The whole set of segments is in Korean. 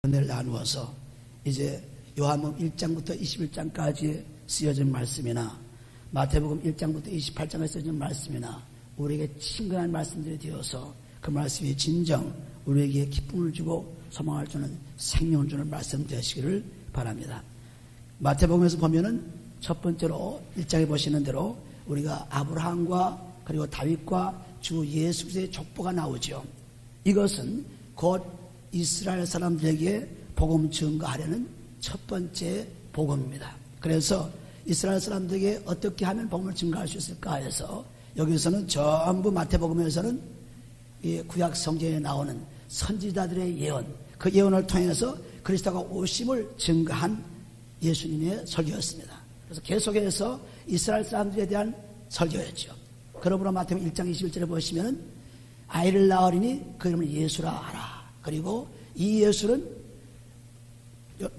은혜를 나누어서 이제 요한복음 1장부터 21장까지 쓰여진 말씀이나 마태복음 1장부터 28장에 쓰여진 말씀이나 우리에게 친근한 말씀들이 되어서 그 말씀이 진정 우리에게 기쁨을 주고 소망을 주는 생명을 주는 말씀 되시기를 바랍니다. 마태복음에서 보면은 첫 번째로 1장에 보시는 대로 우리가 아브라함과 그리고 다윗과 주 예수 그리스도의 족보가 나오죠. 이것은 곧 이스라엘 사람들에게 복음 증거하려는 첫 번째 복음입니다. 그래서 이스라엘 사람들에게 어떻게 하면 복음을 증거할 수 있을까 해서 여기서는 전부 마태복음에서는 이 구약 성경에 나오는 선지자들의 예언, 그 예언을 통해서 그리스도가 오심을 증거한 예수님의 설교였습니다. 그래서 계속해서 이스라엘 사람들에 대한 설교였죠. 그러므로 마태복음 1장 21절에 보시면은 아이를 낳으리니 그 이름을 예수라 하라. 그리고 이 예수는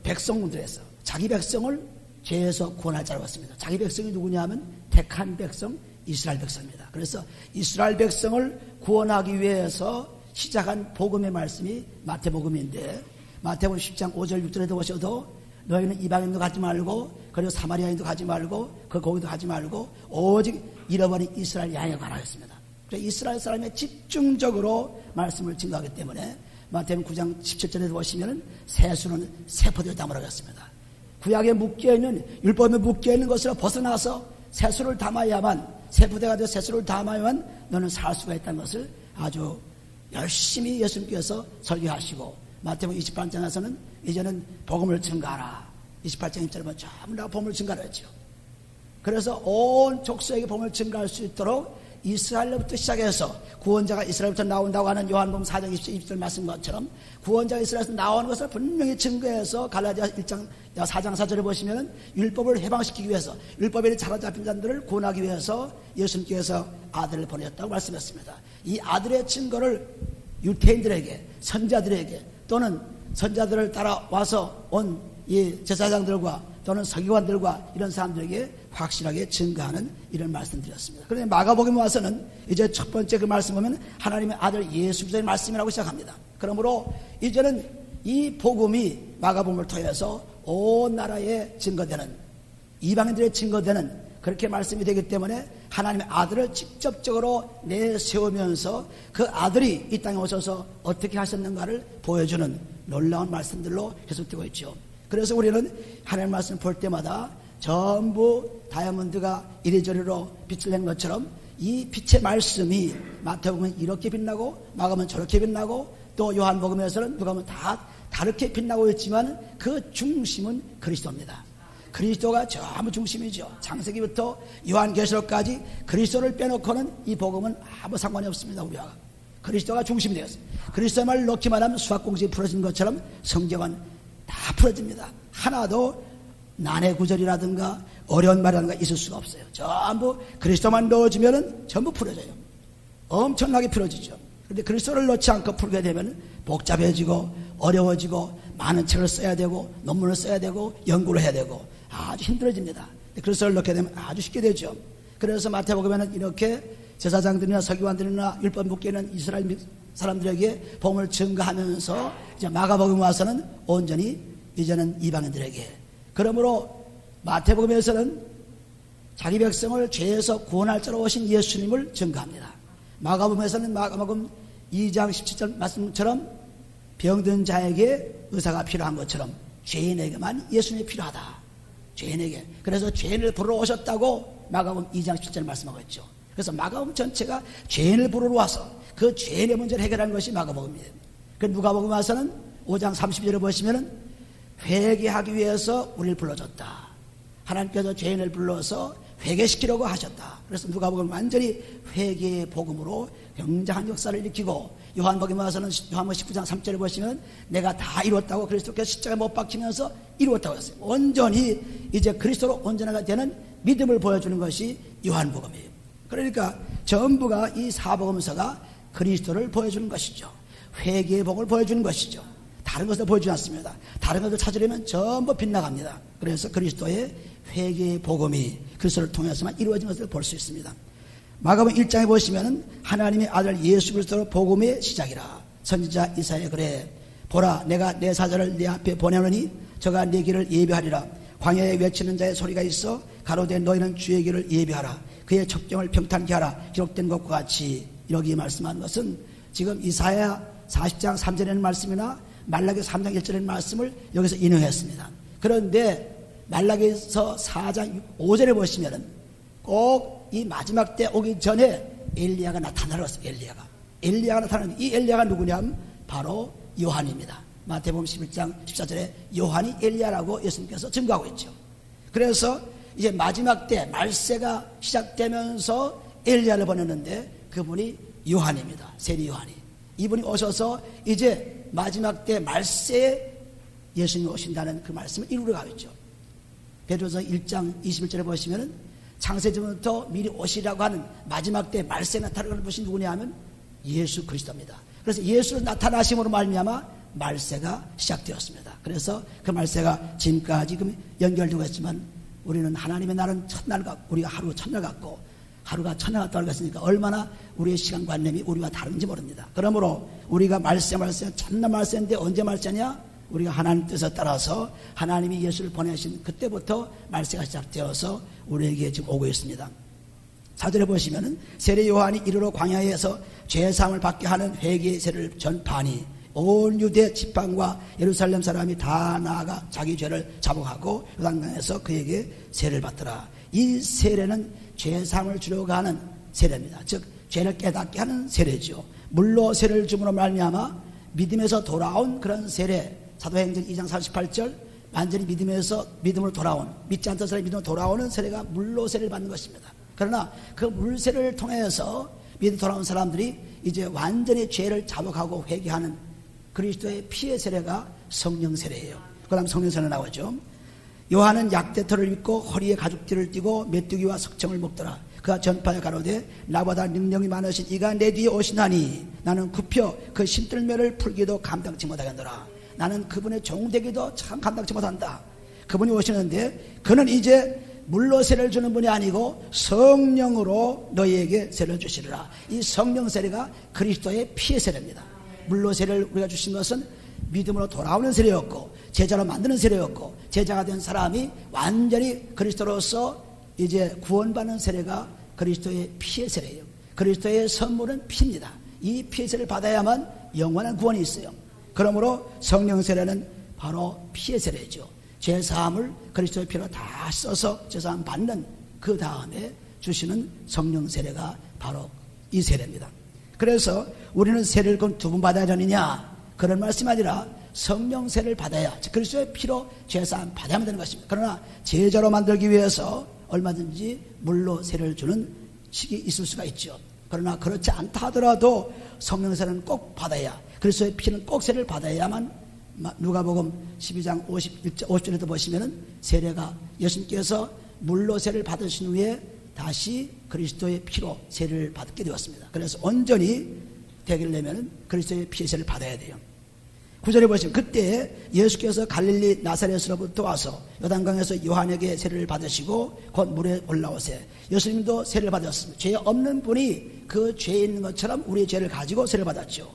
백성들에서 자기 백성을 죄에서 구원할 자라고 했습니다. 자기 백성이 누구냐 하면 택한 백성 이스라엘 백성입니다. 그래서 이스라엘 백성을 구원하기 위해서 시작한 복음의 말씀이 마태복음인데 마태복음 10장 5절 6절에도 보셔도 너희는 이방인도 가지 말고 그리고 사마리아인도 가지 말고 그 거기도 가지 말고 오직 잃어버린 이스라엘 양에 가라 했습니다. 그래서 이스라엘 사람이 집중적으로 말씀을 증거하기 때문에 마태복음 9장 17절에 보시면은 세수는 세포대로 담으라고 했습니다. 구약에 묶여있는 율법에 묶여있는 것으로 벗어나서 세수를 담아야만 세포대가 되어 세수를 담아야만 너는 살 수가 있다는 것을 아주 열심히 예수님께서 설교하시고 마태복음 28장에서는 이제는 복음을 증가하라. 28장 1절에 보면 전부 다 복음을 증가하죠. 그래서 온 족속에게 복음을 증가할 수 있도록 이스라엘로부터 시작해서 구원자가 이스라엘부터 나온다고 하는 요한복음 4장 20절 말씀 것처럼 구원자가 이스라엘에서 나오는 것을 분명히 증거해서 갈라디아 1장 4장 4절에 보시면 율법을 해방시키기 위해서 율법에 사로잡힌 자들을 구원하기 위해서 예수님께서 아들을 보냈다고 말씀했습니다. 이 아들의 증거를 유태인들에게 선자들에게 또는 선자들을 따라와서 온 이 제사장들과 또는 서기관들과 이런 사람들에게 확실하게 증거하는 이런 말씀드렸습니다. 그런데 마가복음에 와서는 이제 첫 번째 그 말씀 보면 하나님의 아들 예수 그리스도의 말씀이라고 시작합니다. 그러므로 이제는 이 복음이 마가복음을 통해서 온 나라에 증거되는 이방인들의 증거되는 그렇게 말씀이 되기 때문에 하나님의 아들을 직접적으로 내세우면서 그 아들이 이 땅에 오셔서 어떻게 하셨는가를 보여주는 놀라운 말씀들로 계속되고 있죠. 그래서 우리는 하나님의 말씀을 볼 때마다 전부 다이아몬드가 이리저리로 빛을 낸 것처럼 이 빛의 말씀이 마태복음은 이렇게 빛나고 마가복음은 저렇게 빛나고 또 요한복음에서는 누가 보면 다 다르게 빛나고 있지만 그 중심은 그리스도입니다. 그리스도가 전부 중심이죠. 창세기부터 요한계시록까지 그리스도를 빼놓고는 이 복음은 아무 상관이 없습니다. 우리가 그리스도가 중심이 되었어요. 그리스도의 말을 놓기만 하면 수학공식이 풀어진 것처럼 성경은 다 풀어집니다. 하나도 난해 구절이라든가 어려운 말이라든가 있을 수가 없어요. 전부 그리스도만 넣어주면 전부 풀어져요. 엄청나게 풀어지죠. 그런데 그리스도를 넣지 않고 풀게 되면 복잡해지고 어려워지고 많은 책을 써야 되고 논문을 써야 되고 연구를 해야 되고 아주 힘들어집니다. 그리스도를 넣게 되면 아주 쉽게 되죠. 그래서 마태복음에는 이렇게 제사장들이나 서기관들이나 율법 묶여있는 이스라엘 사람들에게 복음을 증거하면서 이제 마가복음 와서는 온전히 이제는 이방인들에게 그러므로 마태복음에서는 자기 백성을 죄에서 구원할 자로 오신 예수님을 증거합니다. 마가복음에서는 마가복음 2장 17절 말씀처럼 병든 자에게 의사가 필요한 것처럼 죄인에게만 예수님이 필요하다. 죄인에게. 그래서 죄인을 부르러 오셨다고 마가복음 2장 17절 말씀하고 있죠. 그래서 마가복음 전체가 죄인을 부르러 와서 그 죄인의 문제를 해결하는 것이 마가복음이에요. 그 누가복음 와서는 5장 32절에 보시면은 회개하기 위해서 우리를 불러줬다. 하나님께서 죄인을 불러서 회개시키려고 하셨다. 그래서 누가복음 완전히 회개의 복음으로 굉장한 역사를 일으키고 요한복음에 와서는 요한복음 19장 3절에 보시면 내가 다 이루었다고 그리스도께서 십자가에 못 박히면서 이루었다고 했어요. 온전히 이제 그리스도로 온전하게 되는 믿음을 보여주는 것이 요한복음이에요. 그러니까 전부가 이 사복음서가 그리스도를 보여주는 것이죠. 회개의 복을 보여주는 것이죠. 다른 것을 보여주지 않습니다. 다른 것을 찾으려면 전부 빗나갑니다. 그래서 그리스도의 회개의 복음이 그리스도를 통해서만 이루어진 것을 볼 수 있습니다. 마가복음 1장에 보시면 하나님의 아들 예수 그리스도로 복음의 시작이라 선지자 이사야 그래 보라 내가 내 사자를 네 앞에 보내노니 저가 네 길을 예비하리라. 광야에 외치는 자의 소리가 있어 가로되 너희는 주의 길을 예비하라. 그의 첩경을 평탄케 하라. 기록된 것과 같이. 여기 말씀한 것은 지금 이사야 40장 3절에는 말씀이나 말라기 3장 1절에는 말씀을 여기서 인용했습니다. 그런데 말라기서 4장 5절에 보시면은 꼭 이 마지막 때 오기 전에 엘리야가 나타나었습니다. 엘리야가 나타나는 이 엘리야가 누구냐면 바로 요한입니다. 마태복음 11장 14절에 요한이 엘리야라고 예수님께서 증거하고 있죠. 그래서 이제 마지막 때 말세가 시작되면서 엘리야를 보냈는데 그분이 요한입니다. 세리 요한이. 이분이 오셔서 이제 마지막 때 말세에 예수님이 오신다는 그 말씀을 이루러 가고 있죠. 베드로서 1장 21절에 보시면은 창세전부터 미리 오시라고 하는 마지막 때 말세에 나타나는 분이 누구냐 하면 예수 그리스도입니다. 그래서 예수 나타나심으로 말미암아 말세가 시작되었습니다. 그래서 그 말세가 지금까지 연결되고 있지만 우리는 하나님의 날은 첫날 같고 우리가 하루 첫날 같고 하루가 첫날 같다고 알겠으니까 얼마나 우리의 시간관념이 우리와 다른지 모릅니다. 그러므로 우리가 말세 첫날 말세인데 언제 말세냐? 우리가 하나님 뜻에 따라서 하나님이 예수를 보내신 그때부터 말세가 시작되어서 우리에게 지금 오고 있습니다. 4절에 보시면은 세례 요한이 이르러 광야에서 죄사함을 받게 하는 회개의 세례를 전파하니 온 유대 지방과 예루살렘 사람이 다 나아가 자기 죄를 자복하고 요단강에서 그에게 세례를 받더라. 이 세례는 죄사함을 주려고 하는 세례입니다. 즉 죄를 깨닫게 하는 세례죠. 물로 세례를 줌으로 말미암아 믿음에서 돌아온 그런 세례. 사도행전 2장 48절 완전히 믿음으로 돌아온 믿지 않던 사람이 믿음으로 돌아오는 세례가 물로 세례를 받는 것입니다. 그러나 그 물 세례를 통해서 믿음으로 돌아온 사람들이 이제 완전히 죄를 자복하고 회개하는 그리스도의 피의 세례가 성령 세례예요. 그 다음 성령 세례 나오죠. 요한은 약대터를 입고 허리에 가죽띠를 띠고 메뚜기와 석청을 먹더라. 그가 전파에 가로되 나보다 능력이 많으신 이가 내 뒤에 오시나니 나는 굽혀 그 신들매를 풀기도 감당치 못하겠노라. 나는 그분의 종되기도 참 감당치 못한다. 그분이 오시는데 그는 이제 물로 세례를 주는 분이 아니고 성령으로 너희에게 세례를 주시리라. 이 성령 세례가 그리스도의 피의 세례입니다. 물로 세례를 우리가 주신 것은 믿음으로 돌아오는 세례였고 제자로 만드는 세례였고 제자가 된 사람이 완전히 그리스도로서 이제 구원받는 세례가 그리스도의 피의 세례예요. 그리스도의 선물은 피입니다. 이 피의 세례를 받아야만 영원한 구원이 있어요. 그러므로 성령 세례는 바로 피의 세례죠. 죄사함을 그리스도의 피로 다 써서 죄사함 받는 그 다음에 주시는 성령 세례가 바로 이 세례입니다. 그래서 우리는 세례를 그럼 두 번 받아야 되느냐? 그런 말씀이 아니라 성령 세례를 받아야 그리스도의 피로 죄사함 받아야만 되는 것입니다. 그러나 제자로 만들기 위해서 얼마든지 물로 세례를 주는 식이 있을 수가 있죠. 그러나 그렇지 않다 하더라도 성령 세례는 꼭 받아야 그리스도의 피는 꼭 세례를 받아야만 누가복음 12장 50절에도 보시면은 세례가 예수님께서 물로 세례를 받으신 후에 다시 그리스도의 피로 세례를 받게 되었습니다. 그래서 온전히 되려면 그리스도의 피의 세례를 받아야 돼요. 9절에 보시면 그때 예수께서 갈릴리 나사렛으로부터 와서 요단강에서 요한에게 세례를 받으시고 곧 물에 올라오세. 예수님도 세례를 받았습니다. 죄 없는 분이 그 죄 있는 것처럼 우리의 죄를 가지고 세례를 받았죠.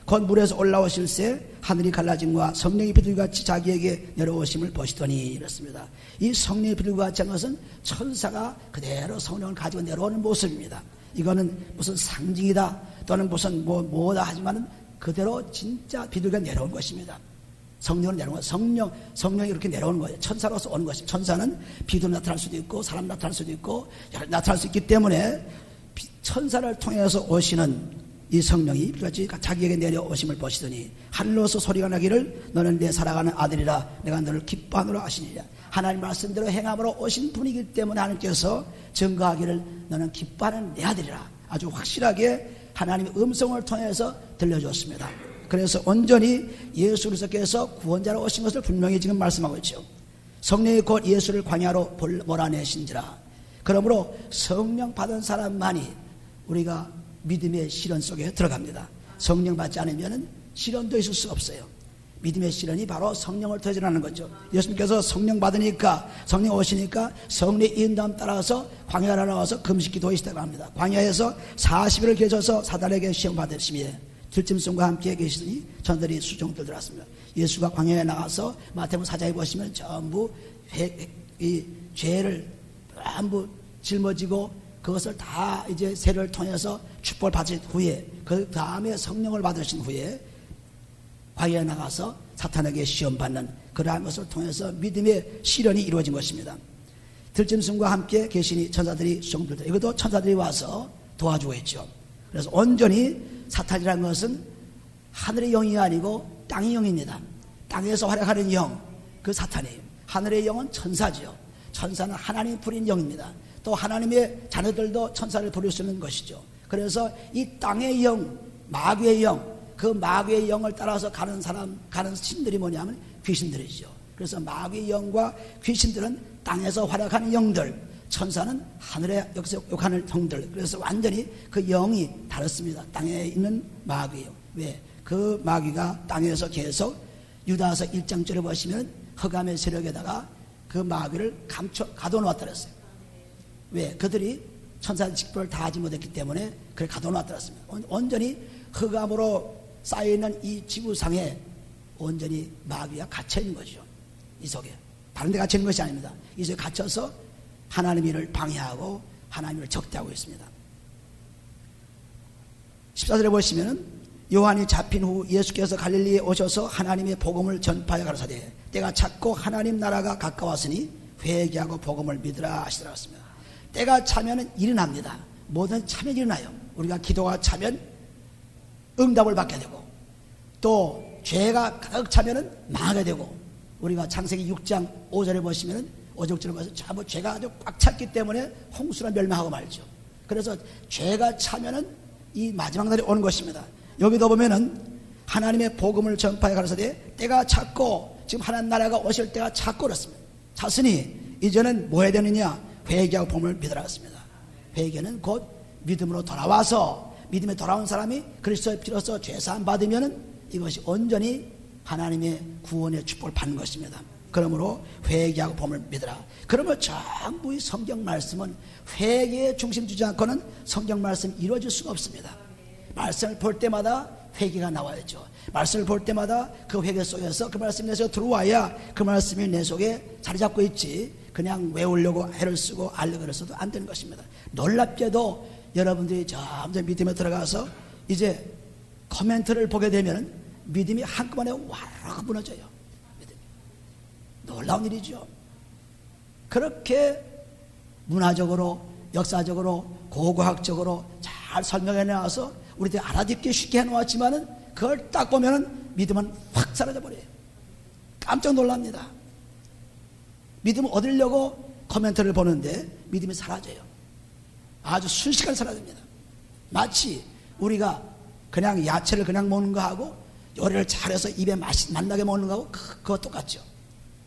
곧 물에서 올라오실새 하늘이 갈라짐과 성령이 비둘기같이 자기에게 내려오심을 보시더니 이렇습니다. 이 성령의 비둘기같이 하는 것은 천사가 그대로 성령을 가지고 내려오는 모습입니다. 이거는 무슨 상징이다 또는 무슨 뭐다 하지만은 그대로 진짜 비둘기가 내려온 것입니다. 성령으로 내려온 거예요. 성령이 이렇게 내려오는 거예요. 천사로서 오는 것입니다. 천사는 비둘기 나타날 수도 있고 사람 나타날 수도 있고 나타날 수 있기 때문에 천사를 통해서 오시는 이 성령이 같이 자기에게 내려오심을 보시더니 하늘로서 소리가 나기를 너는 내 사랑하는 아들이라 내가 너를 기뻐하노라 하시니라. 하나님 말씀대로 행함으로 오신 분이기 때문에 하나님께서 증거하기를 너는 기뻐하는 내 아들이라 아주 확실하게 하나님의 음성을 통해서 들려줬습니다. 그래서 온전히 예수 그리스도께서 구원자로 오신 것을 분명히 지금 말씀하고 있죠. 성령이 곧 예수를 광야로 몰아내신지라. 그러므로 성령 받은 사람만이 우리가 믿음의 실현 속에 들어갑니다. 성령 받지 않으면 실현도 있을 수 없어요. 믿음의 실현이 바로 성령을 통해서 일어나는 거죠. 예수님께서 성령 받으니까 성령 오시니까 성령의 인도함 따라서 광야로 나와서 금식 기도에 시작합니다. 광야에서 40일을 계셔서 사단에게 시험 받으시며 들짐승과 함께 계시더니 천사들이 수종들 들어왔습니다. 예수가 광야에 나가서 마태복음 4장에 보시면 전부 이 죄를 전부 짊어지고 그것을 다 이제 세례를 통해서 축복을 받으신 후에 그 다음에 성령을 받으신 후에 광야에 나가서 사탄에게 시험받는 그러한 것을 통해서 믿음의 실현이 이루어진 것입니다. 들짐승과 함께 계시니 천사들이 수종들다. 이것도 천사들이 와서 도와주고 있죠. 그래서 온전히 사탄이라는 것은 하늘의 영이 아니고 땅의 영입니다. 땅에서 활약하는 영, 그 사탄이에요. 하늘의 영은 천사지요. 천사는 하나님이 부린 영입니다. 또 하나님의 자녀들도 천사를 부릴 수 있는 것이죠. 그래서 이 땅의 영, 마귀의 영, 그 마귀의 영을 따라서 가는 신들이 뭐냐면 귀신들이죠. 그래서 마귀의 영과 귀신들은 땅에서 활약하는 영들, 천사는 하늘에 여기서 욕하는 형들. 그래서 완전히 그 영이 다릅니다. 땅에 있는 마귀예요. 왜? 그 마귀가 땅에서 계속 유다서 1장절에 보시면 흑암의 세력에다가 그 마귀를 가둬놓았다 그랬어요. 왜? 그들이 천사의 직분을 다하지 못했기 때문에 그를 가둬놨다 그랬습니다. 온전히 흑암으로 쌓여있는 이 지구상에 온전히 마귀가 갇혀있는 거죠. 이 속에. 다른 데 갇혀있는 것이 아닙니다. 이 속에 갇혀서 하나님의 일을 방해하고 하나님을 적대하고 있습니다. 14절에 보시면 요한이 잡힌 후 예수께서 갈릴리에 오셔서 하나님의 복음을 전파하여 가라사대 때가 찼고 하나님 나라가 가까웠으니 회개하고 복음을 믿으라 하시더라 했습니다. 때가 차면 일어납니다. 뭐든 차면 일어나요. 우리가 기도가 차면 응답을 받게 되고 또 죄가 가득 차면 망하게 되고 우리가 창세기 6장 5절에 보시면 5절에 보시면 전부 죄가 아주 꽉 찼기 때문에 홍수로 멸망하고 말죠. 그래서 죄가 차면은 이 마지막 날이 오는 것입니다. 여기도 보면은 하나님의 복음을 전파해 가라사대 때가 찼고 지금 하나님 나라가 오실 때가 찼고 그렇습니다. 찼으니 이제는 뭐 해야 되느냐? 회개하고 복음을 믿으라 했습니다. 회개는 곧 믿음으로 돌아와서 믿음에 돌아온 사람이 그리스도의 피로써 죄사함 받으면은 이것이 온전히 하나님의 구원의 축복을 받는 것입니다. 그러므로 회개하고 복음을 믿으라. 그러면 전부 이 성경 말씀은 회개에 중심 두지 않고는 성경 말씀이 이루어질 수가 없습니다. 말씀을 볼 때마다 회개가 나와야죠. 말씀을 볼 때마다 그 회개 속에서 그 말씀이 내 속에 들어와야 그 말씀이 내 속에 자리 잡고 있지 그냥 외우려고 애를 쓰고 알려고 해서도 안 되는 것입니다. 놀랍게도 여러분들이 점점 믿음에 들어가서 이제 코멘트를 보게 되면 믿음이 한꺼번에 와르르 무너져요. 놀라운 일이죠. 그렇게 문화적으로 역사적으로 고고학적으로 잘 설명해 놔서 우리들이 알아듣기 쉽게 해놓았지만은 그걸 딱 보면은 믿음은 확 사라져 버려요. 깜짝 놀랍니다. 믿음을 얻으려고 코멘트를 보는데 믿음이 사라져요. 아주 순식간에 사라집니다. 마치 우리가 그냥 야채를 그냥 먹는 거하고 요리를 잘해서 입에 맛나게 먹는 거하고 그거 똑같죠.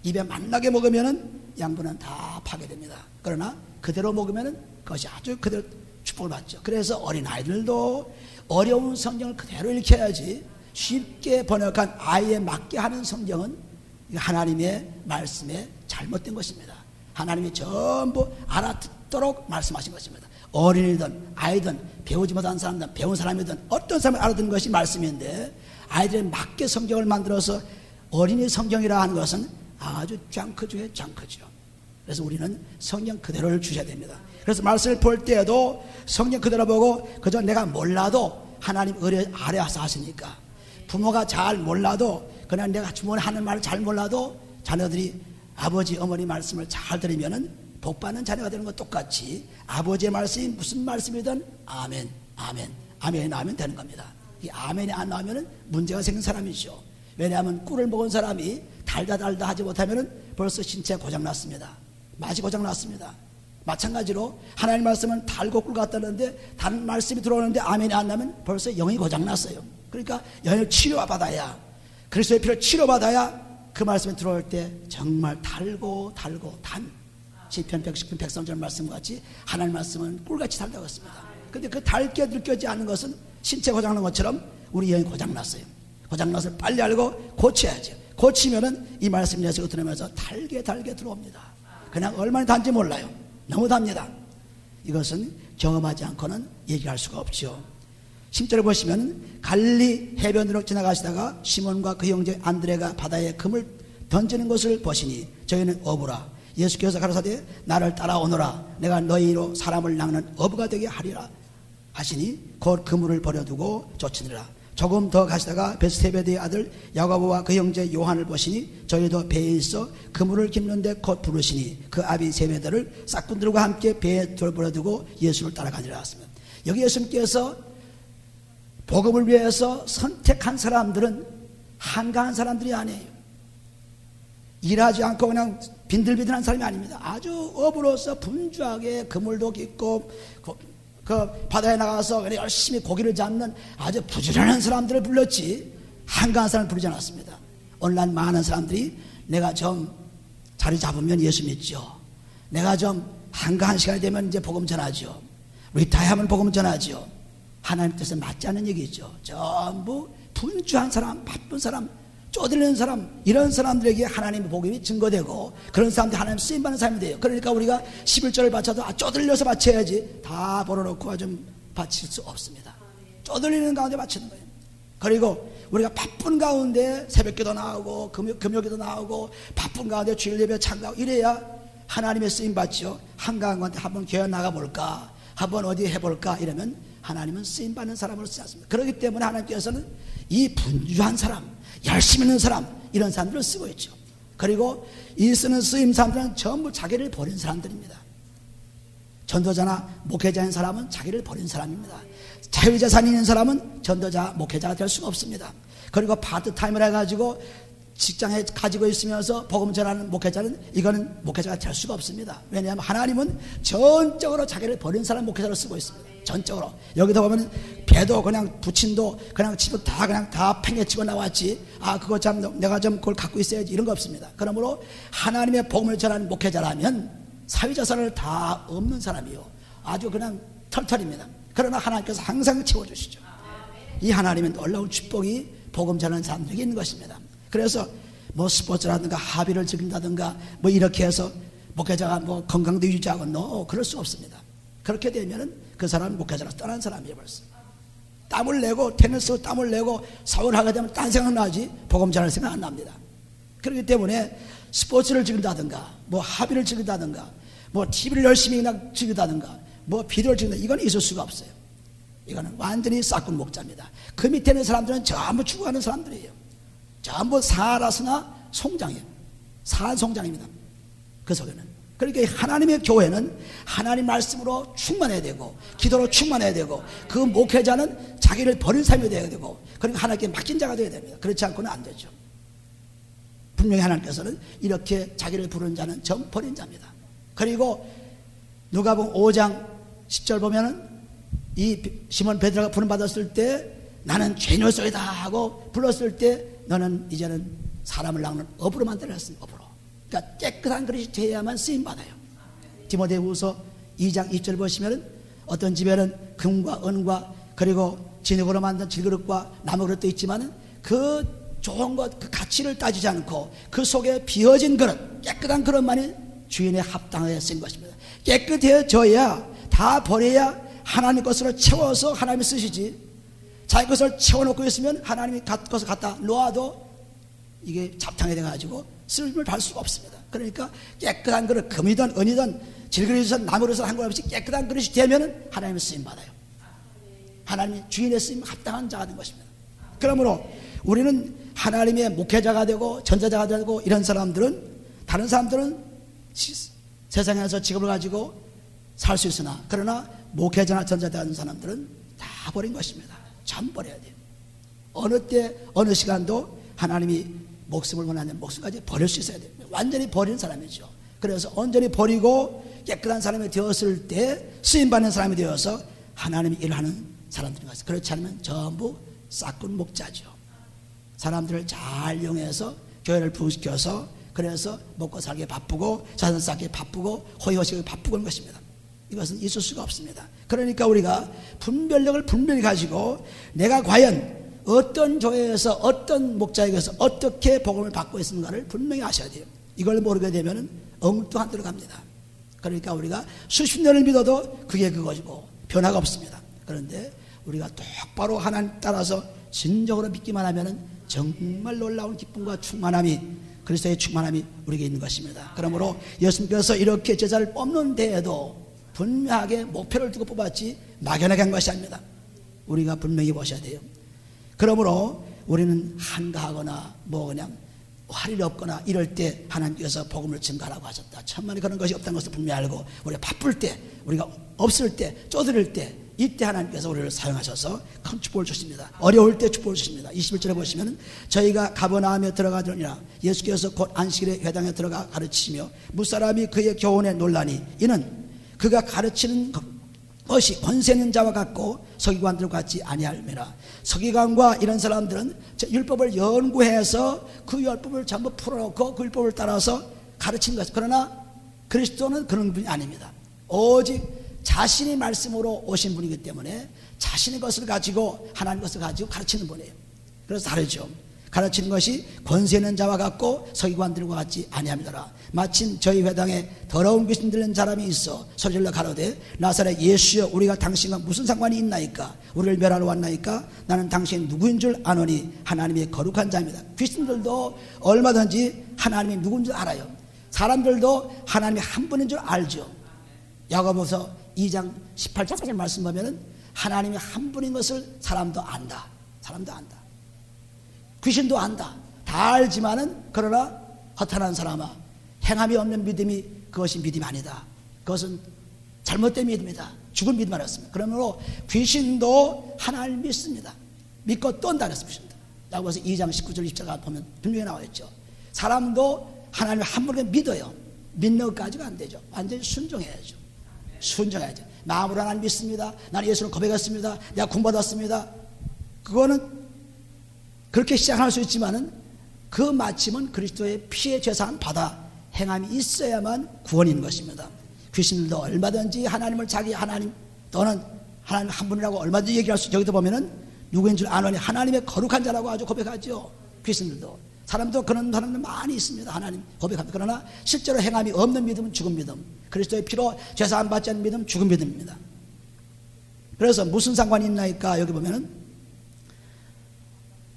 입에 맛나게 먹으면은 양분은 다 파괴됩니다. 그러나 그대로 먹으면은 그것이 아주 그대로 축복을 받죠. 그래서 어린아이들도 어려운 성경을 그대로 읽혀야지 쉽게 번역한 아이에 맞게 하는 성경은 하나님의 말씀에 잘못된 것입니다. 하나님이 전부 알아듣도록 말씀하신 것입니다. 어린이든 아이든 배우지 못한 사람이든 배운 사람이든 어떤 사람이 알아듣는 것이 말씀인데 아이들에 맞게 성경을 만들어서 어린이 성경이라 하는 것은 아주 짱크 중에 짱크죠. 그래서 우리는 성경 그대로를 주셔야 됩니다. 그래서 말씀을 볼 때에도 성경 그대로 보고 그저 내가 몰라도 하나님 아래에서 하시니까 부모가 잘 몰라도 그냥 내가 주머니 하는 말을 잘 몰라도 자녀들이 아버지 어머니 말씀을 잘 들으면은 복받는 자녀가 되는 것 똑같이 아버지의 말씀이 무슨 말씀이든 아멘 아멘 아멘이 나오면 되는 겁니다. 이 아멘이 안 나오면은 문제가 생긴 사람이죠. 왜냐하면 꿀을 먹은 사람이 달다 하지 못하면은 벌써 신체 고장났습니다. 맛이 고장났습니다. 마찬가지로 하나님 말씀은 달고 꿀 같다는데 다른 말씀이 들어오는데 아멘이 안 나면 벌써 영이 고장났어요. 그러니까 영을 치료받아야 그리스도의 피를 치료받아야 그 말씀이 들어올 때 정말 달고 단 시편 119편 103절 말씀과 같이 하나님 말씀은 꿀같이 달다고 했습니다. 그런데 그 달게 느껴지지 않는 것은 신체 고장난 것처럼 우리 영이 고장났어요. 고장났을 빨리 알고 고쳐야죠. 고치면은 이 말씀이 내 속에 들어오면서 달게 들어옵니다. 그냥 얼마나 단지 몰라요. 너무 답니다. 이것은 경험하지 않고는 얘기할 수가 없죠. 10절을 보시면 갈릴리 해변으로 지나가시다가 시몬과 그 형제 안드레가 바다에 금을 던지는 것을 보시니 저희는 어부라. 예수께서 가라사대 나를 따라오너라. 내가 너희로 사람을 낚는 어부가 되게 하리라 하시니 곧 그물을 버려두고 쫓으니라. 조금 더 가시다가 베스데베드의 아들 야고보와 그 형제 요한을 보시니 저희도 배에 있어 그물을 깁는데 곧 부르시니 그 아비 세베드를 싹꾼들과 함께 배에 돌버려두고 예수를 따라가니라 하였습니다. 여기 예수님께서 복음을 위해서 선택한 사람들은 한가한 사람들이 아니에요. 일하지 않고 그냥 빈들빈들한 사람이 아닙니다. 아주 어부로서 분주하게 그물도 깃고 그 바다에 나가서 열심히 고기를 잡는 아주 부지런한 사람들을 불렀지 한가한 사람을 부르지 않았습니다. 오늘날 많은 사람들이 내가 좀 자리 잡으면 예수 믿죠. 내가 좀 한가한 시간이 되면 이제 복음 전하죠. 리타이어하면 복음 전하죠. 하나님 뜻에 맞지 않는 얘기죠. 전부 분주한 사람, 바쁜 사람, 쪼들리는 사람, 이런 사람들에게 하나님의 복음이 증거되고 그런 사람들이 하나님 쓰임받는 사람이 돼요. 그러니까 우리가 11절을 바쳐도 쪼들려서 바쳐야지 다 벌어놓고 좀 바칠 수 없습니다. 쪼들리는 가운데 바치는 거예요. 그리고 우리가 바쁜 가운데 새벽기도 나오고 금요기도 나오고 바쁜 가운데 주일 예배 참가하고 이래야 하나님의 쓰임받죠. 한가한 가운데 한번 교회 나가볼까, 한번 어디 해볼까 이러면 하나님은 쓰임받는 사람으로 쓰지 않습니다. 그렇기 때문에 하나님께서는 이 분주한 사람, 열심히 있는 사람, 이런 사람들을 쓰고 있죠. 그리고 이 쓰는 쓰임 사람들은 전부 자기를 버린 사람들입니다. 전도자나 목회자인 사람은 자기를 버린 사람입니다. 자유재산이 있는 사람은 전도자, 목회자가 될 수가 없습니다. 그리고 파트타임을 해가지고 직장에 가지고 있으면서 복음 전하는 목회자는 이거는 목회자가 될 수가 없습니다. 왜냐하면 하나님은 전적으로 자기를 버린 사람 목회자로 쓰고 있습니다. 전적으로. 여기다 보면 배도 그냥 부친도 그냥 집에 다 그냥 다 팽개치고 나왔지. 아 그거 참 내가 좀 그걸 갖고 있어야지 이런 거 없습니다. 그러므로 하나님의 복음을 전하는 목회자라면 사회자산을 다 없는 사람이요. 아주 그냥 털털입니다. 그러나 하나님께서 항상 채워주시죠. 이 하나님의 놀라운 축복이 복음 전하는 사람들에게 있는 것입니다. 그래서 뭐 스포츠라든가 합의를 즐긴다든가 뭐 이렇게 해서 목회자가 뭐 건강도 유지하고 그럴 수 없습니다. 그렇게 되면은 그 사람은 목회자로 떠난 사람이에요. 벌써 땀을 내고 테니스 땀을 내고 사원을 하게 되면 딴 생각 나지 복음 전할 생각 안 납니다. 그렇기 때문에 스포츠를 즐긴다든가 뭐 합의를 즐긴다든가 뭐 TV를 열심히 그냥 즐긴다든가 뭐 비디오를 즐긴다 이건 있을 수가 없어요. 이거는 완전히 싹군 목자입니다. 그 밑에 있는 사람들은 전부 죽어가는 사람들이에요. 전부 사라스나 송장이에요. 산송장입니다. 그 속에는. 그러니까 하나님의 교회는 하나님 말씀으로 충만해야 되고 기도로 충만해야 되고 그 목회자는 자기를 버린 사람이 되어야 되고 그러니까 하나님께 맡긴 자가 되어야 됩니다. 그렇지 않고는 안 되죠. 분명히 하나님께서는 이렇게 자기를 부른 자는 전 버린 자입니다. 그리고 누가복음 5장 10절 보면은 이 시몬 베드로가 부름 받았을 때 나는 죄인이었소이다 하고 불렀을 때 너는 이제는 사람을 낚는 어부로 만들어졌습니다. 어부로. 그러니까 깨끗한 그릇이 되어야만 쓰임받아요. 디모데후서 2장 2절 보시면 어떤 집에는 금과 은과 그리고 진흙으로 만든 질그릇과 나무 그릇도 있지만 그 좋은 것, 그 가치를 따지지 않고 그 속에 비어진 그릇, 깨끗한 그릇만이 주인의 합당하여 쓴 것입니다. 깨끗해져야 다 버려야 하나님 것으로 채워서 하나님이 쓰시지 자기 것을 채워놓고 있으면 하나님이 것을 갖다 놓아도 이게 잡탕이 돼가지고 쓰임을 받을 수가 없습니다. 그러니까 깨끗한 그릇, 금이든 은이든 질그릇이든 나무로서 한 것 없이 깨끗한 그릇이 되면 하나님의 쓰임 받아요. 하나님이 주인의 쓰임 합당한 자가 된 것입니다. 그러므로 우리는 하나님의 목회자가 되고 전자자가 되고 이런 사람들은 다른 사람들은 세상에서 직업을 가지고 살 수 있으나 그러나 목회자나 전자자 되는 사람들은 다 버린 것입니다. 전 버려야 돼요. 어느 때 어느 시간도 하나님이 목숨을 원하는 목숨까지 버릴 수 있어야 돼요. 완전히 버린 사람이죠. 그래서 온전히 버리고 깨끗한 사람이 되었을 때 쓰임받는 사람이 되어서 하나님이 일하는 사람들인 것입니다. 그렇지 않으면 전부 싹군 목자죠. 사람들을 잘 이용해서 교회를 부흥시켜서 그래서 먹고 살기 바쁘고 자산 쌓기 바쁘고 호의호식하기 바쁘고 것입니다. 이것은 있을 수가 없습니다. 그러니까 우리가 분별력을 분명히 가지고 내가 과연 어떤 교회에서 어떤 목자에게서 어떻게 복음을 받고 있는가를 분명히 아셔야 돼요. 이걸 모르게 되면 엉뚱한 데로 갑니다. 그러니까 우리가 수십 년을 믿어도 그게 그것이고 변화가 없습니다. 그런데 우리가 똑바로 하나님 따라서 진정으로 믿기만 하면은 정말 놀라운 기쁨과 충만함이, 그리스도의 충만함이 우리에게 있는 것입니다. 그러므로 예수님께서 이렇게 제자를 뽑는 데에도 분명하게 목표를 두고 뽑았지 막연하게 한 것이 아닙니다. 우리가 분명히 보셔야 돼요. 그러므로 우리는 한가하거나 뭐 그냥 할 일이 없거나 이럴 때 하나님께서 복음을 증가하라고 하셨다. 천만에 그런 것이 없다는 것을 분명히 알고, 우리가 바쁠 때, 우리가 없을 때, 쪼들릴 때, 이때 하나님께서 우리를 사용하셔서 큰 축복을 주십니다. 어려울 때 축복을 주십니다. 21절에 보시면 저희가 가버나움에 들어가더니라 예수께서 곧 안식일에 회당에 들어가 가르치시며 무사람이 그의 교훈에 놀라니 이는 그가 가르치는 것이 권세 있는 자와 같고 서기관들과 같지 아니할매라. 서기관과 이런 사람들은 율법을 연구해서 그 율법을 전부 풀어놓고 그 율법을 따라서 가르치는 것. 그러나 그리스도는 그런 분이 아닙니다. 오직 자신의 말씀으로 오신 분이기 때문에 자신의 것을 가지고 하나님 것을 가지고 가르치는 분이에요. 그래서 다르죠. 가르치는 것이 권세 있는 자와 같고 서기관들과 같지 아니함이더라. 마침 저희 회당에 더러운 귀신 들린 사람이 있어 소리질러 가로되 나사렛 예수여 우리가 당신과 무슨 상관이 있나이까? 우리를 멸하러 왔나이까? 나는 당신이 누구인 줄 아노니 하나님의 거룩한 자입니다. 귀신들도 얼마든지 하나님이 누구인 줄 알아요. 사람들도 하나님이 한 분인 줄 알죠. 야고보서 2장 18절까지 말씀 보면은 하나님이 한 분인 것을 사람도 안다. 사람도 안다. 귀신도 안다. 다 알지만은 그러나 허탄한 사람아, 행함이 없는 믿음이 그것이 믿음이 아니다. 그것은 잘못된 믿음이다. 죽은 믿음 아니었습니다. 그러므로 귀신도 하나님을 믿습니다. 믿고 떤다 그랬습니다. 야고보서 2장 19절 20절가 보면 분명히 나와 있죠. 사람도 하나님을 한 분을 믿어요. 믿는 것까지가 안 되죠. 완전히 순종해야죠. 순종해야죠. 마음으로 하나님 믿습니다. 나는 예수를 고백했습니다. 내가 구원받았습니다. 그거는 그렇게 시작할 수 있지만은 그 마침은 그리스도의 피의 제사함 받아 행함이 있어야만 구원이 있는 것입니다. 귀신들도 얼마든지 하나님을 자기 하나님 또는 하나님 한 분이라고 얼마든지 얘기할 수, 여기도 보면은 누구인 줄 아노니 하나님의 거룩한 자라고 아주 고백하죠. 귀신들도. 사람도 그런 사람들 많이 있습니다. 하나님 고백합니다. 그러나 실제로 행함이 없는 믿음은 죽은 믿음, 그리스도의 피로 제사함 받지 않는 믿음은 죽은 믿음입니다. 그래서 무슨 상관이 있나이까? 여기 보면은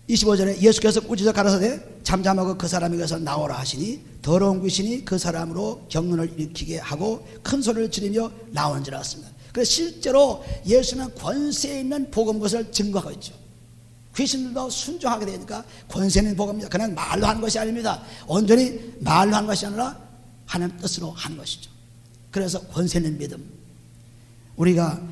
25절에 예수께서 꾸짖어 가라사대 잠잠하고 그 사람에게서 나오라 하시니 더러운 귀신이 그 사람으로 경련을 일으키게 하고 큰 소리를 지르며 나오는 줄 알았습니다. 그래서 실제로 예수는 권세 있는 복음 것을 증거하고 있죠. 귀신들도 순종하게 되니까 권세 있는 복음입니다. 그냥 말로 하는 것이 아닙니다. 온전히 말로 하는 것이 아니라 하나님 뜻으로 하는 것이죠. 그래서 권세 있는 믿음. 우리가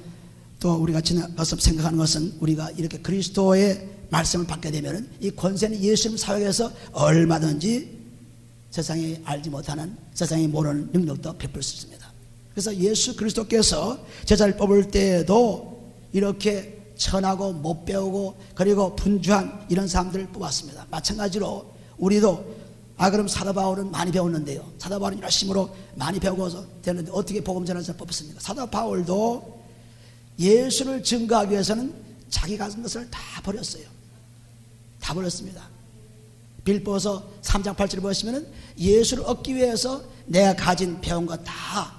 지나가서 생각하는 것은 우리가 이렇게 그리스도의 말씀을 받게 되면 이 권세는 예수님 사역에서 얼마든지 세상에 알지 못하는, 세상에 모르는 능력도 베풀 수 있습니다. 그래서 예수 그리스도께서 제자를 뽑을 때에도 이렇게 천하고 못 배우고 그리고 분주한 이런 사람들을 뽑았습니다. 마찬가지로 우리도 그럼 사도 바울은 많이 배웠는데요. 사도 바울은 열심으로 많이 배우고서 되는데 어떻게 복음 전하자 뽑았습니까? 사도 바울도 예수를 증거하기 위해서는 자기 가진 것을 다 버렸어요. 다 버렸습니다. 빌보서 3장 8절을 보시면 예수를 얻기 위해서 내가 가진 배운 것 다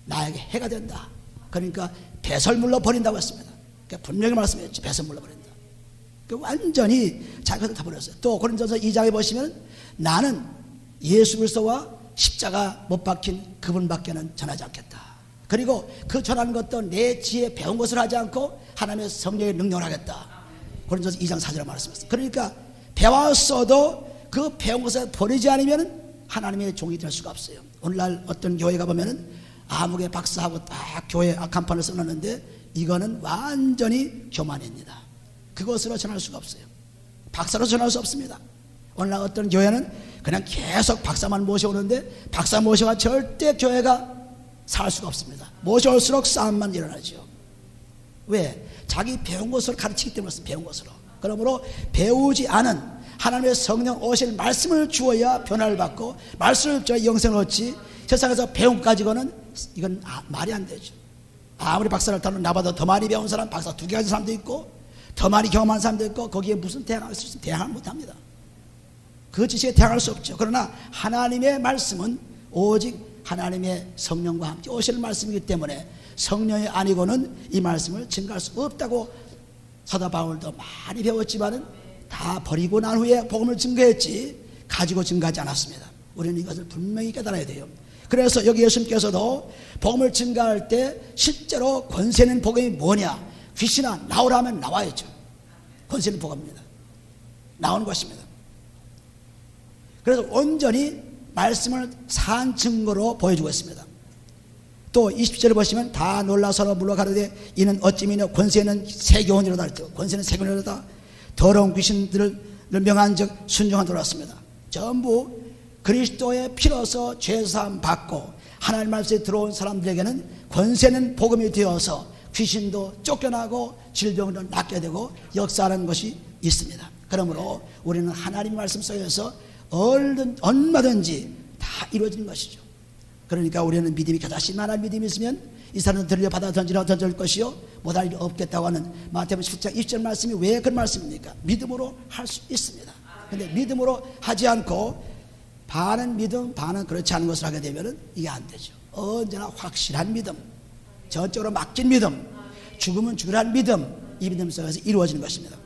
나에게 해가 된다. 그러니까 배설물로 버린다고 했습니다. 그러니까 분명히 말씀했죠. 배설물로 버린다. 완전히 자기 것을 다 버렸어요. 또 고린도서 2장에 보시면 나는 예수 그리스도와 십자가 못 박힌 그분밖에는 전하지 않겠다. 그리고 그 전하는 것도 내 지혜 배운 것을 하지 않고 하나님의 성령의 능력을 하겠다. 고린도서 2장 4절에 말씀했습니다. 그러니까 배웠어도 그 배운 것을 버리지 않으면 하나님의 종이 될 수가 없어요. 오늘날 어떤 교회 가보면 아무개 박사하고 딱 교회 간판을 써놨는데 이거는 완전히 교만입니다. 그것으로 전할 수가 없어요. 박사로 전할 수 없습니다. 오늘날 어떤 교회는 그냥 계속 박사만 모셔오는데 박사 모셔가 절대 교회가 살 수가 없습니다. 모셔올수록 싸움만 일어나죠. 왜? 자기 배운 것을 가르치기 때문에 배운 것으로. 그러므로 배우지 않은 하나님의 성령 오실 말씀을 주어야 변화를 받고 말씀을 주어야 영생을 얻지, 세상에서 배운 것 가지고는 이건 말이 안 되죠. 아무리 박사를 따면 나보다 더 많이 배운 사람, 박사 2개 가진 사람도 있고 더 많이 경험한 사람도 있고 거기에 무슨 대항할 수 있으면 대항을 못합니다. 그 지식에 대항할 수 없죠. 그러나 하나님의 말씀은 오직 하나님의 성령과 함께 오실 말씀이기 때문에 성령이 아니고는 이 말씀을 증거할 수 없다고 사도 바울도 많이 배웠지만은 다 버리고 난 후에 복음을 증거했지 가지고 증거하지 않았습니다. 우리는 이것을 분명히 깨달아야 돼요. 그래서 여기 예수님께서도 복음을 증거할 때 실제로 권세 있는 복음이 뭐냐, 귀신아 나오라면 나와야죠. 권세 있는 복음입니다. 나오는 것입니다. 그래서 온전히 말씀을 산 증거로 보여주고 있습니다. 또 20절을 보시면 다 놀라 서로 물러가르되 이는 어찌미냐 권세는 세교원이로다 했죠. 권세는 세교원이로다. 더러운 귀신들을 명한 적 순종한 돌았습니다. 전부 그리스도의 피로서 죄사함 받고 하나님 말씀에 들어온 사람들에게는 권세는 복음이 되어서 귀신도 쫓겨나고 질병도 낫게 되고 역사하는 것이 있습니다. 그러므로 우리는 하나님 말씀 속에서 얼마든지 다 이루어지는 것이죠. 그러니까 우리는 믿음이 겨자씨 만한 믿음이 있으면 이 사람은 들려 받아 던지라 던질 것이요 못할 일이 없겠다고 하는 마태복음 10장 20절 말씀이 왜 그런 말씀입니까? 믿음으로 할 수 있습니다. 그런데 믿음으로 하지 않고 반은 믿음 반은 그렇지 않은 것을 하게 되면 이게 안 되죠. 언제나 확실한 믿음, 전적으로 맡긴 믿음, 죽으면 죽으라는 믿음, 이 믿음 속에서 이루어지는 것입니다.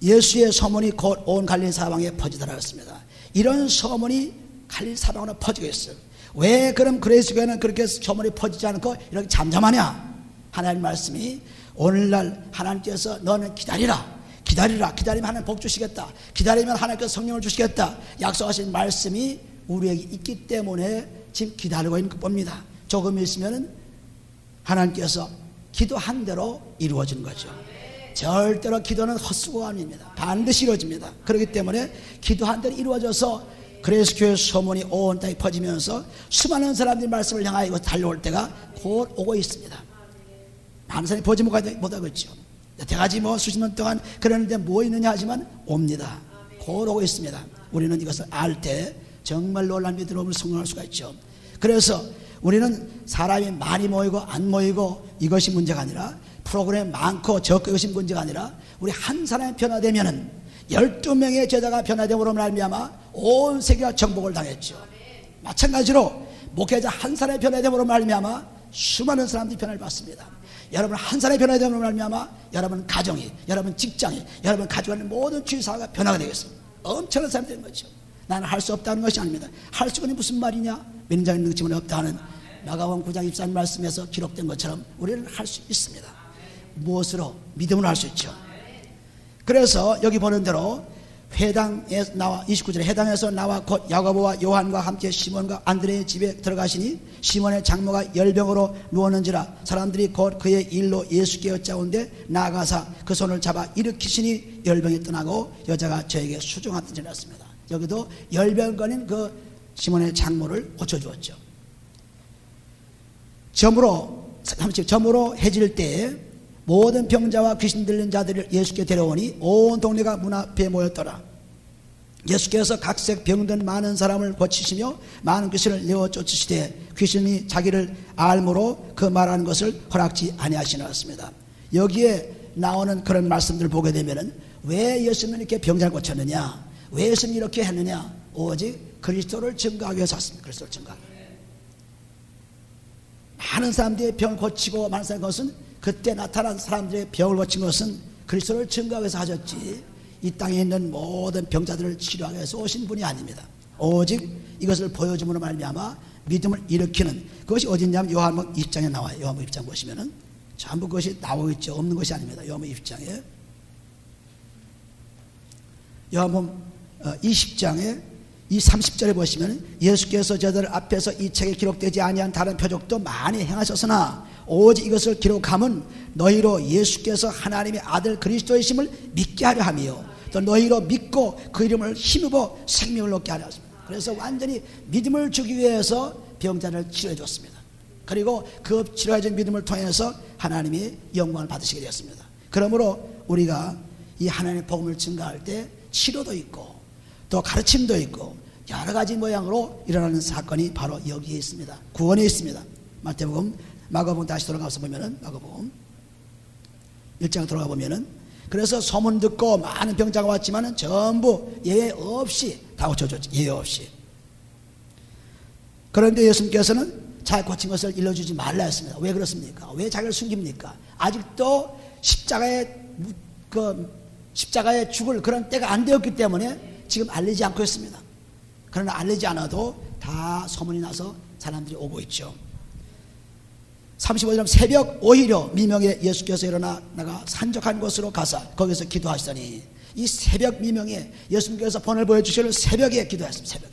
예수의 소문이 곧 온 갈릴리 사방에 퍼지더라 했습니다. 이런 소문이 갈릴리 사방으로 퍼지고 있어요. 왜 그럼 그레이스 교회는 그렇게 소문이 퍼지지 않고 이렇게 잠잠하냐? 하나님 말씀이 오늘날 하나님께서 너는 기다리라, 기다리라, 기다리면 하나님 복 주시겠다, 기다리면 하나님께서 성령을 주시겠다 약속하신 말씀이 우리에게 있기 때문에 지금 기다리고 있는 겁니다. 조금 있으면 하나님께서 기도한 대로 이루어지는 거죠. 절대로 기도는 헛수고가 아닙니다. 반드시 이루어집니다. 그렇기 때문에 기도한 대로 이루어져서 그레이스 교회 소문이 온 땅에 퍼지면서 수많은 사람들이 말씀을 향하여 달려올 때가 곧 오고 있습니다. 많은 사람이 보지 못하고 있죠. 대가지 수십 년 동안 그러는데 뭐 있느냐 하지만 옵니다. 곧 오고 있습니다. 우리는 이것을 알 때 정말 놀라운 믿음으로 성공할 수가 있죠. 그래서 우리는 사람이 많이 모이고 안 모이고 이것이 문제가 아니라, 프로그램 많고 적고 이것이 문제가 아니라, 우리 한 사람이 변화되면은 12명의 제자가 변화됨으로 말미암아 온 세계가 정복을 당했죠. 마찬가지로 목회자 한 사람이 변화됨으로 말미암아 수많은 사람들이 변화를 받습니다. 여러분 한 사람이 변화됨으로 말미암아 여러분 가정이, 여러분 직장이, 여러분 가지고 있는 모든 주의사가 변화가 되겠습니다. 엄청난 사람이 되는 거죠. 나는 할 수 없다는 것이 아닙니다. 할 수 있는 무슨 말이냐? 민장의 능력은 없다는 마가복음 9장 24절 말씀에서 기록된 것처럼 우리는 할 수 있습니다. 무엇으로? 믿음으로 할 수 있죠. 그래서 여기 보는 대로 회당에 나와 29절에 회당에서 나와 곧 야고보와 요한과 함께 시몬과 안드레의 집에 들어가시니 시몬의 장모가 열병으로 누웠는지라 사람들이 곧 그의 일로 예수께 여짜온데 나아가사 그 손을 잡아 일으키시니 열병이 떠나고 여자가 저에게 수종하던지 났습니다. 여기도 열병 걸린 그 시몬의 장모를 고쳐주었죠. 점으로 해질 때에 모든 병자와 귀신 들린 자들을 예수께 데려오니 온 동네가 문 앞에 모였더라. 예수께서 각색 병든 많은 사람을 고치시며 많은 귀신을 내어 쫓으시되 귀신이 자기를 알므로 그 말하는 것을 허락지 아니하시나였습니다. 여기에 나오는 그런 말씀들을 보게 되면은 왜 예수님은 이렇게 병자를 고쳤느냐, 왜 예수님이 이렇게 했느냐, 오직 그리스도를 증거하기 위해서 왔습니다. 그리스도를 증거하기 위해. 많은 사람들의 병을 고치고 많은 사람의 것은, 그때 나타난 사람들의 병을 고친 것은 그리스도를 증거하기 위해서 하셨지 이 땅에 있는 모든 병자들을 치료하기 위해서 오신 분이 아닙니다. 오직 이것을 보여줌으로 말미암아 믿음을 일으키는, 그것이 어디냐면 요한복음 20장에 나와요. 요한복음 20장 보시면은 전부 그것이 나오고 있죠. 없는 것이 아닙니다. 요한복음 20장에, 요한복음 20장에 이 30절에 보시면 예수께서 저들 앞에서 이 책에 기록되지 아니한 다른 표적도 많이 행하셨으나 오직 이것을 기록함은 너희로 예수께서 하나님의 아들 그리스도이심을 믿게 하려 함이요 또 너희로 믿고 그 이름을 힘입어 생명을 얻게 하려 하십니다. 그래서 완전히 믿음을 주기 위해서 병자를 치료해 줬습니다. 그리고 그 치료해준 믿음을 통해서 하나님이 영광을 받으시게 되었습니다. 그러므로 우리가 이 하나님의 복음을 증거할 때 치료도 있고 또 가르침도 있고 여러 가지 모양으로 일어나는 사건이 바로 여기에 있습니다. 구원에 있습니다. 마가복음 다시 돌아가서 보면은 마가복음 1장 들어가 보면은, 그래서 소문 듣고 많은 병자가 왔지만은 전부 예외 없이 다 고쳐줬죠. 예외 없이. 그런데 예수님께서는 자기 고친 것을 일러주지 말라 했습니다. 왜 그렇습니까? 왜 자기를 숨깁니까? 아직도 십자가에 죽을 그런 때가 안 되었기 때문에 지금 알리지 않고 있습니다. 그러나 알리지 않아도 다 소문이 나서 사람들이 오고 있죠. 35절 새벽 오히려 미명에 예수께서 일어나 나가 산적한 곳으로 가사 거기서 기도하시더니, 이 새벽 미명에 예수님께서 본을 보여주실 새벽에 기도했습니다.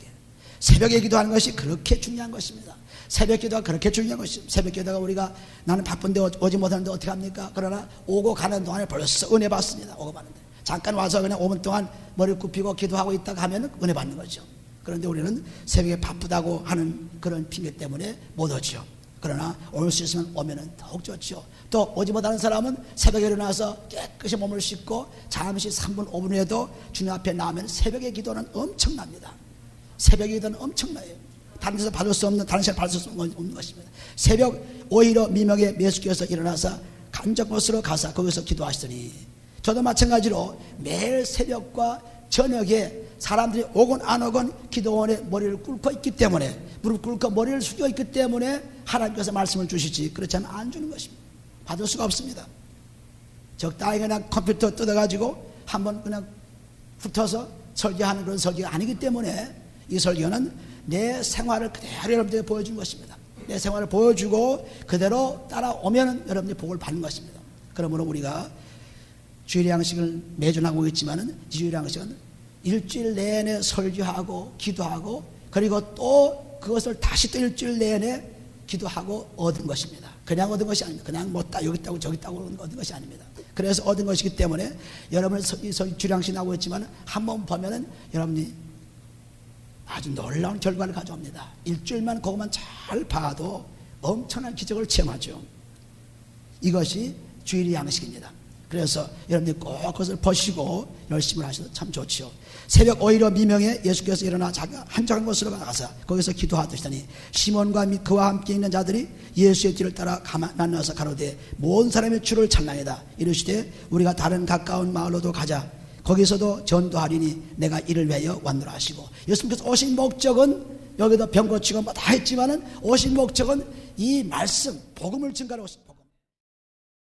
새벽에 기도하는 것이 그렇게 중요한 것입니다. 새벽 기도가 그렇게 중요한 것입니다. 새벽 기도가 우리가 나는 바쁜데 오지 못하는데 어떻게 합니까? 그러나 오고 가는 동안에 벌써 은혜 받습니다. 오고 가는데 잠깐 와서 그냥 5분 동안 머리 굽히고 기도하고 있다가 하면 은혜 받는 거죠. 그런데 우리는 새벽에 바쁘다고 하는 그런 핑계 때문에 못 오죠. 그러나 올 수 있으면 오면은 더욱 좋죠. 또 오지 못하는 사람은 새벽에 일어나서 깨끗이 몸을 씻고 잠시 3분 5분 후에도 주님 앞에 나오면 새벽의 기도는 엄청납니다. 새벽의 기도는 엄청나요. 다른 데서 받을 수 없는, 다른 시간에 받을 수 없는 것입니다. 새벽 오히려 미명에 예수께서 일어나서 간적 곳으로 가서 거기서 기도하시더니, 저도 마찬가지로 매일 새벽과 저녁에 사람들이 오건 안 오건 기도원에 머리를 꿇고 있기 때문에, 무릎 꿇고 머리를 숙여 있기 때문에 하나님께서 말씀을 주시지, 그렇지 않으면 안 주는 것입니다. 받을 수가 없습니다. 적당히 그냥 컴퓨터 뜯어가지고 한번 그냥 붙어서 설교하는 그런 설교가 아니기 때문에 이 설교는 내 생활을 그대로 여러분들에게 보여준 것입니다. 내 생활을 보여주고 그대로 따라오면 여러분들이 복을 받는 것입니다. 그러므로 우리가 주일의 양식을 매주 하고 있지만은 주일의 양식은 일주일 내내 설교하고 기도하고 그리고 또 그것을 다시 또 일주일 내내 기도하고 얻은 것입니다. 그냥 얻은 것이 아닙니다. 그냥 뭐 여기 있다고 저기 있다고 얻은 것이 아닙니다. 그래서 얻은 것이기 때문에 여러분이 주일의 양식 나오고 있지만 한번 보면은 여러분이 아주 놀라운 결과를 가져옵니다. 일주일만 그것만 잘 봐도 엄청난 기적을 체험하죠. 이것이 주일의 양식입니다. 그래서 여러분들이 꼭 그것을 보시고 열심히 하셔도 참 좋지요. 새벽 오히려 미명에 예수께서 일어나 자기가 한적한 곳으로 나가서 거기서 기도하시더니 시몬과 그와 함께 있는 자들이 예수의 뒤를 따라 만나서 가로되 모든 사람의 주를 찬양이다. 이르시되 우리가 다른 가까운 마을로도 가자. 거기서도 전도하리니 내가 이를 위하여 왔노라 하시고, 예수님께서 오신 목적은 여기도 병 고치고 뭐 다 했지만은 오신 목적은 이 말씀 복음을 증가로